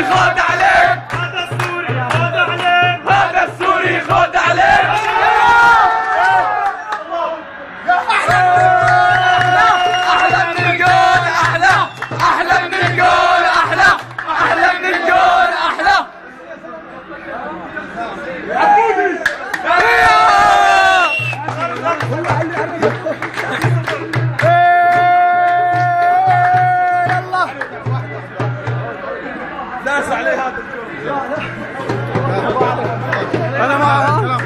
خد عليك، هذا السوري خد عليك، هذا السوري خد عليك. أحلى من الجول، أحلى أحلى من الجول، أحلى أحلى من الجول، أحلى. عبودي داس عليه هذا الجول. انا معها.